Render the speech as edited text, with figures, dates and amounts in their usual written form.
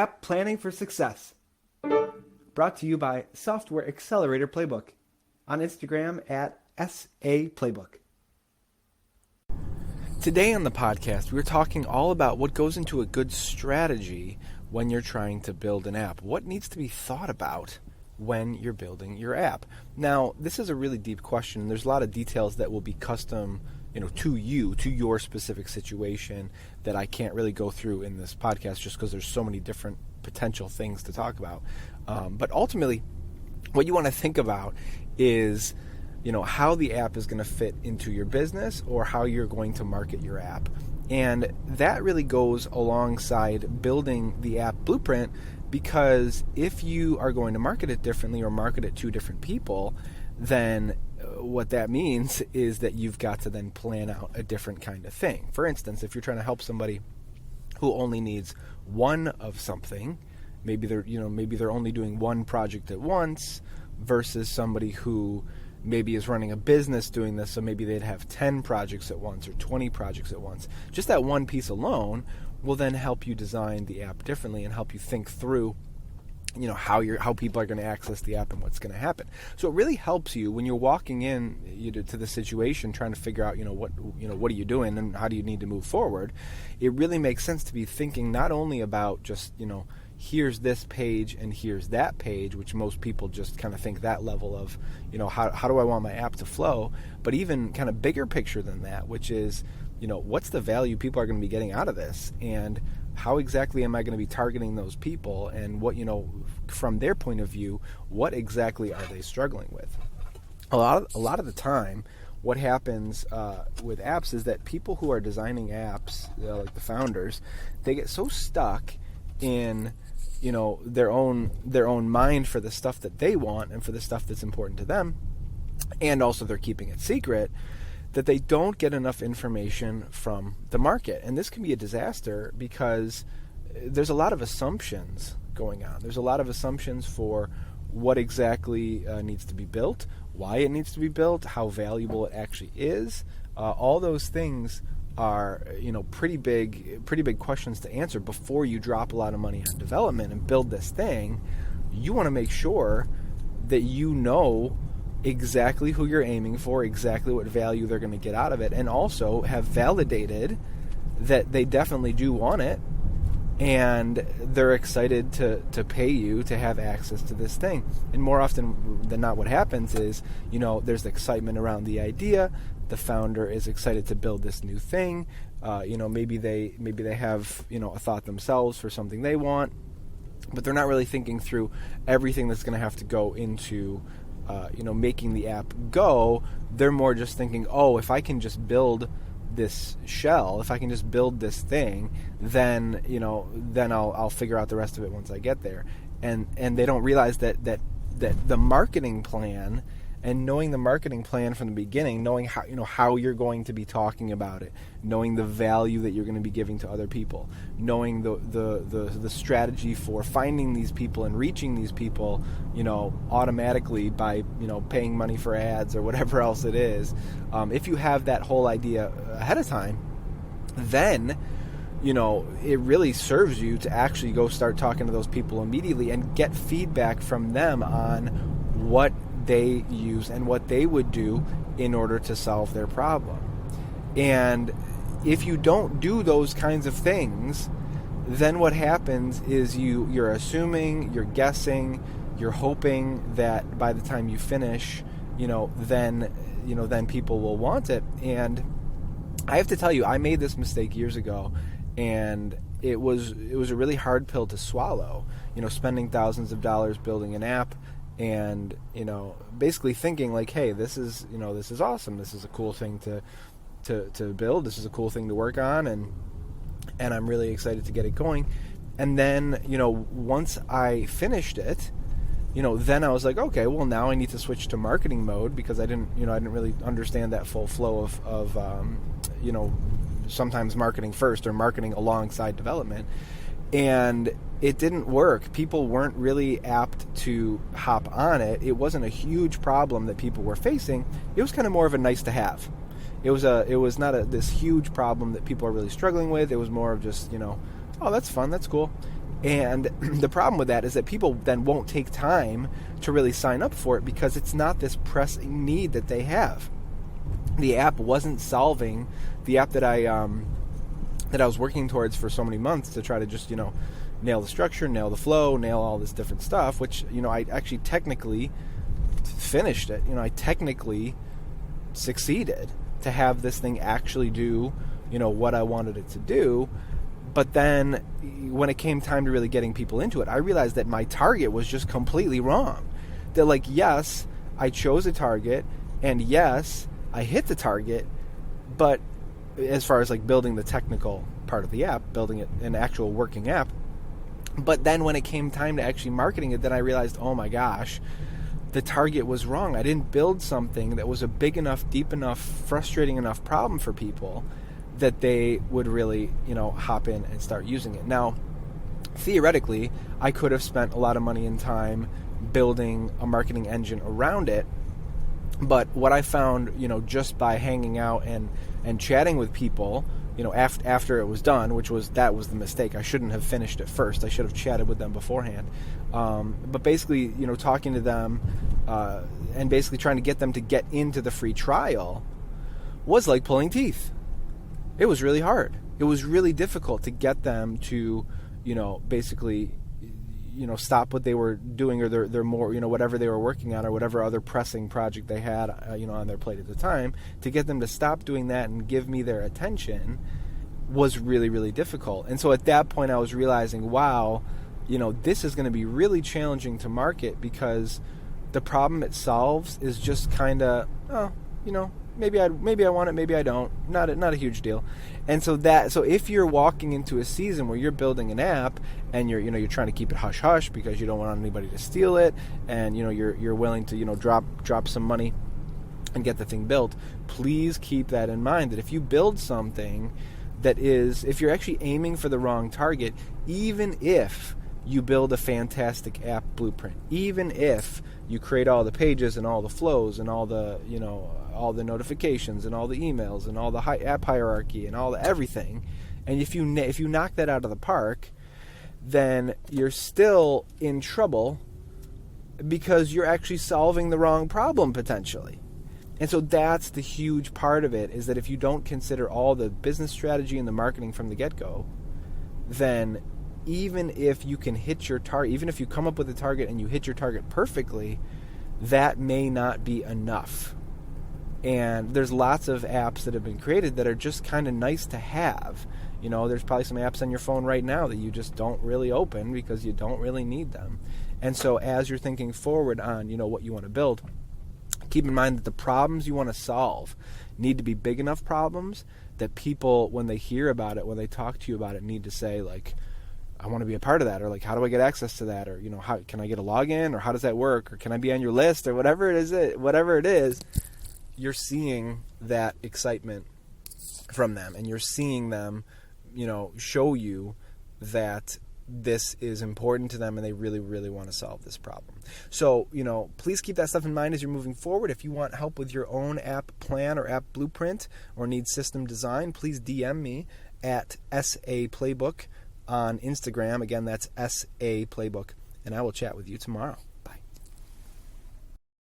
App Planning for Success. Brought to you by Software Accelerator Playbook. On Instagram at S.A.Playbook. Today on the podcast, we're talking all about what goes into a good strategy when you're trying to build an app. What needs to be thought about when you're building your app? Now, this is a really deep question. There's a lot of details that will be custom, to you, to your specific situation that I can't really go through in this podcast just because there's so many different potential things to talk about. But ultimately, what you want to think about is how the app is going to fit into your business or how you're going to market your app. And that really goes alongside building the app blueprint, because if you are going to market it differently or market it to different people, then what that means is that you've got to then plan out a different kind of thing. For instance, if you're trying to help somebody who only needs one of something, maybe they're only doing one project at once, versus somebody who maybe is running a business doing this, so maybe they'd have 10 projects at once or 20 projects at once. Just that one piece alone will then help you design the app differently and help you think through how people are going to access the app and what's going to happen. So it really helps you when you're walking in to the situation, trying to figure out what are you doing and how do you need to move forward. It really makes sense to be thinking not only about just here's this page and here's that page, which most people just kind of think that level of how do I want my app to flow, but even kind of bigger picture than that, which is what's the value people are going to be getting out of this, and how exactly am I going to be targeting those people, and what from their point of view, what exactly are they struggling with? A lot of the time, what happens with apps is that people who are designing apps, like the founders, they get so stuck in their own mind for the stuff that they want and for the stuff that's important to them, and also they're keeping it secret, that they don't get enough information from the market. And this can be a disaster because there's a lot of assumptions going on. There's a lot of assumptions for what exactly needs to be built, why it needs to be built, how valuable it actually is. All those things are pretty big questions to answer before you drop a lot of money on development and build this thing. You want to make sure that you know exactly who you're aiming for, exactly what value they're going to get out of it, and also have validated that they definitely do want it and they're excited to pay you to have access to this thing. And more often than not, what happens is there's excitement around the idea. The founder is excited to build this new thing. Maybe they have a thought themselves for something they want, but they're not really thinking through everything that's going to have to go into making the app go. They're more just thinking, if I can just build this shell, if I can just build this thing, then I'll figure out the rest of it once I get there. And they don't realize that the marketing plan, and knowing the marketing plan from the beginning, knowing how you're going to be talking about it, knowing the value that you're going to be giving to other people, knowing the strategy for finding these people and reaching these people, automatically by paying money for ads or whatever else it is. If you have that whole idea ahead of time, then it really serves you to actually go start talking to those people immediately and get feedback from them on what they use and what they would do in order to solve their problem. And if you don't do those kinds of things, then what happens is you're assuming, you're guessing, you're hoping that by the time you finish, then people will want it. And I have to tell you, I made this mistake years ago, and it was a really hard pill to swallow. Spending thousands of dollars building an app, and basically thinking like, hey, this is awesome. This is a cool thing to build. This is a cool thing to work on, and I'm really excited to get it going. And then once I finished it, then I was like, okay, well now I need to switch to marketing mode, because I didn't really understand that full flow of sometimes marketing first or marketing alongside development. And it didn't work. People weren't really apt to hop on it. It wasn't a huge problem that people were facing. It was kind of more of a nice to have. It was not this huge problem that people are really struggling with. It was more of just, oh, that's fun, that's cool. And the problem with that is that people then won't take time to really sign up for it because it's not this pressing need that they have. The app wasn't solving the app that I was working towards for so many months to try to just, nail the structure, nail the flow, nail all this different stuff, which, I actually technically finished it. I technically succeeded to have this thing actually do, what I wanted it to do. But then when it came time to really getting people into it, I realized that my target was just completely wrong. That yes, I chose a target, and yes, I hit the target, but as far as building the technical part of the app, building it an actual working app. But then when it came time to actually marketing it, then I realized, oh my gosh, the target was wrong. I didn't build something that was a big enough, deep enough, frustrating enough problem for people that they would really, hop in and start using it. Now, theoretically, I could have spent a lot of money and time building a marketing engine around it. But what I found, just by hanging out and chatting with people, after it was done, that was the mistake. I shouldn't have finished it first. I should have chatted with them beforehand. But basically, talking to them and basically trying to get them to get into the free trial was like pulling teeth. It was really hard. It was really difficult to get them to, basically, stop what they were doing or their more, whatever they were working on or whatever other pressing project they had, on their plate at the time. To get them to stop doing that and give me their attention was really, really difficult. And so at that point I was realizing, wow, this is going to be really challenging to market because the problem it solves is just kind of, maybe I want it, maybe I don't. Not a huge deal. And so if you're walking into a season where you're building an app and you're trying to keep it hush hush because you don't want anybody to steal it, and you're willing to drop some money and get the thing built, please keep that in mind, that if you build something that is, if you're actually aiming for the wrong target, even if you build a fantastic app blueprint, even if you create all the pages and all the flows and all the all the notifications and all the emails and all the app hierarchy and all the everything, and if you knock that out of the park, then you're still in trouble because you're actually solving the wrong problem potentially. And so that's the huge part of it, is that if you don't consider all the business strategy and the marketing from the get-go, then even if you can hit your target, even if you come up with a target and you hit your target perfectly, that may not be enough. And there's lots of apps that have been created that are just kind of nice to have. There's probably some apps on your phone right now that you just don't really open because you don't really need them. And so as you're thinking forward on, what you want to build, keep in mind that the problems you want to solve need to be big enough problems that people, when they hear about it, when they talk to you about it, need to say, I want to be a part of that, or how do I get access to that, or how can I get a login, or how does that work, or can I be on your list, or whatever it is, you're seeing that excitement from them, and you're seeing them, show you that this is important to them and they really, really want to solve this problem. So, please keep that stuff in mind as you're moving forward. If you want help with your own app plan or app blueprint or need system design, please DM me at S.A.Playbook on Instagram. Again, that's S.A.Playbook, and I will chat with you tomorrow.